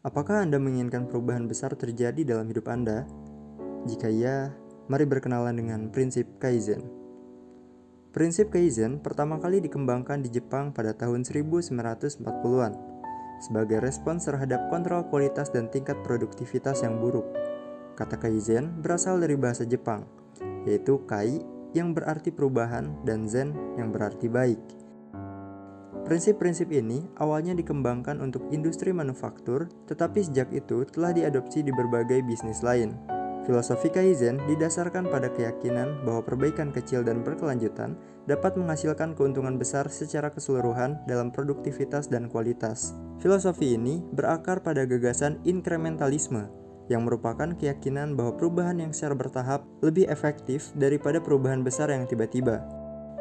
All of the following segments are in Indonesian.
Apakah Anda menginginkan perubahan besar terjadi dalam hidup Anda? Jika iya, mari berkenalan dengan prinsip Kaizen. Prinsip Kaizen pertama kali dikembangkan di Jepang pada tahun 1940-an sebagai respons terhadap kontrol kualitas dan tingkat produktivitas yang buruk. Kata Kaizen berasal dari bahasa Jepang, yaitu Kai yang berarti perubahan dan Zen yang berarti baik. Prinsip-prinsip ini awalnya dikembangkan untuk industri manufaktur, tetapi sejak itu telah diadopsi di berbagai bisnis lain. Filosofi Kaizen didasarkan pada keyakinan bahwa perbaikan kecil dan berkelanjutan dapat menghasilkan keuntungan besar secara keseluruhan dalam produktivitas dan kualitas. Filosofi ini berakar pada gagasan inkrementalisme, yang merupakan keyakinan bahwa perubahan yang secara bertahap lebih efektif daripada perubahan besar yang tiba-tiba.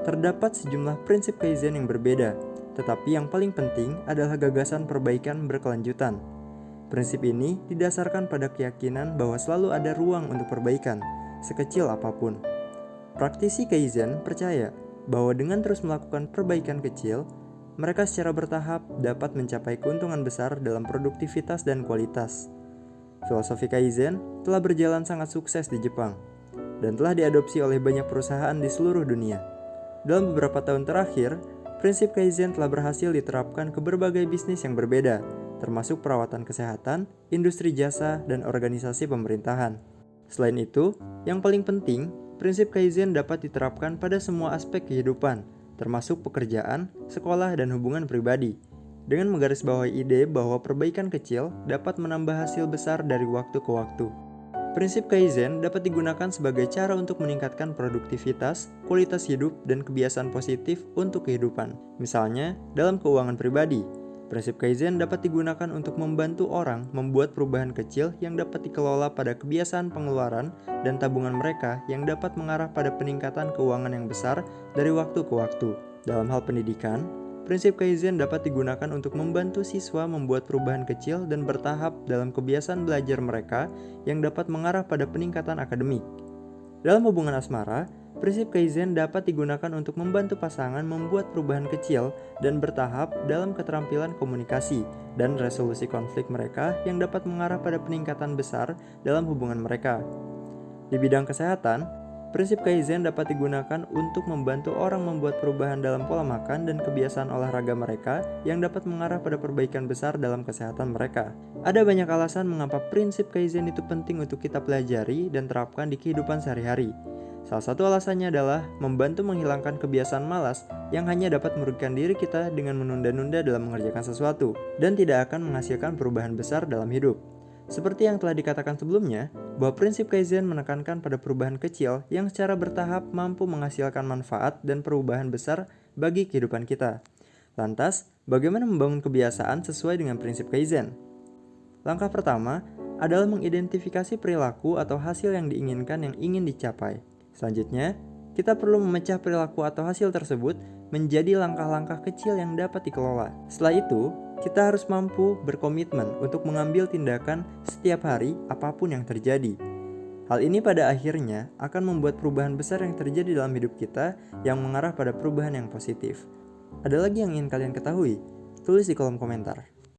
Terdapat sejumlah prinsip Kaizen yang berbeda, tetapi yang paling penting adalah gagasan perbaikan berkelanjutan. Prinsip ini didasarkan pada keyakinan bahwa selalu ada ruang untuk perbaikan, sekecil apapun. Praktisi Kaizen percaya bahwa dengan terus melakukan perbaikan kecil, mereka secara bertahap dapat mencapai keuntungan besar dalam produktivitas dan kualitas. Filosofi Kaizen telah berjalan sangat sukses di Jepang, dan telah diadopsi oleh banyak perusahaan di seluruh dunia. Dalam beberapa tahun terakhir, prinsip Kaizen telah berhasil diterapkan ke berbagai bisnis yang berbeda, termasuk perawatan kesehatan, industri jasa, dan organisasi pemerintahan. Selain itu, yang paling penting, prinsip Kaizen dapat diterapkan pada semua aspek kehidupan, termasuk pekerjaan, sekolah, dan hubungan pribadi, dengan menggarisbawahi ide bahwa perbaikan kecil dapat menambah hasil besar dari waktu ke waktu. Prinsip Kaizen dapat digunakan sebagai cara untuk meningkatkan produktivitas, kualitas hidup, dan kebiasaan positif untuk kehidupan. Misalnya, dalam keuangan pribadi, prinsip Kaizen dapat digunakan untuk membantu orang membuat perubahan kecil yang dapat dikelola pada kebiasaan pengeluaran dan tabungan mereka yang dapat mengarah pada peningkatan keuangan yang besar dari waktu ke waktu. Dalam hal pendidikan, prinsip Kaizen dapat digunakan untuk membantu siswa membuat perubahan kecil dan bertahap dalam kebiasaan belajar mereka yang dapat mengarah pada peningkatan akademik. Dalam hubungan asmara, prinsip Kaizen dapat digunakan untuk membantu pasangan membuat perubahan kecil dan bertahap dalam keterampilan komunikasi dan resolusi konflik mereka yang dapat mengarah pada peningkatan besar dalam hubungan mereka. Di bidang kesehatan, prinsip Kaizen dapat digunakan untuk membantu orang membuat perubahan dalam pola makan dan kebiasaan olahraga mereka yang dapat mengarah pada perbaikan besar dalam kesehatan mereka. Ada banyak alasan mengapa prinsip Kaizen itu penting untuk kita pelajari dan terapkan di kehidupan sehari-hari. Salah satu alasannya adalah membantu menghilangkan kebiasaan malas yang hanya dapat merugikan diri kita dengan menunda-nunda dalam mengerjakan sesuatu dan tidak akan menghasilkan perubahan besar dalam hidup. Seperti yang telah dikatakan sebelumnya, bahwa prinsip Kaizen menekankan pada perubahan kecil yang secara bertahap mampu menghasilkan manfaat dan perubahan besar bagi kehidupan kita. Lantas, bagaimana membangun kebiasaan sesuai dengan prinsip Kaizen? Langkah pertama adalah mengidentifikasi perilaku atau hasil yang diinginkan yang ingin dicapai. Selanjutnya, kita perlu memecah perilaku atau hasil tersebut menjadi langkah-langkah kecil yang dapat dikelola. Setelah itu, kita harus mampu berkomitmen untuk mengambil tindakan setiap hari apapun yang terjadi. Hal ini pada akhirnya akan membuat perubahan besar yang terjadi dalam hidup kita yang mengarah pada perubahan yang positif. Ada lagi yang ingin kalian ketahui? Tulis di kolom komentar.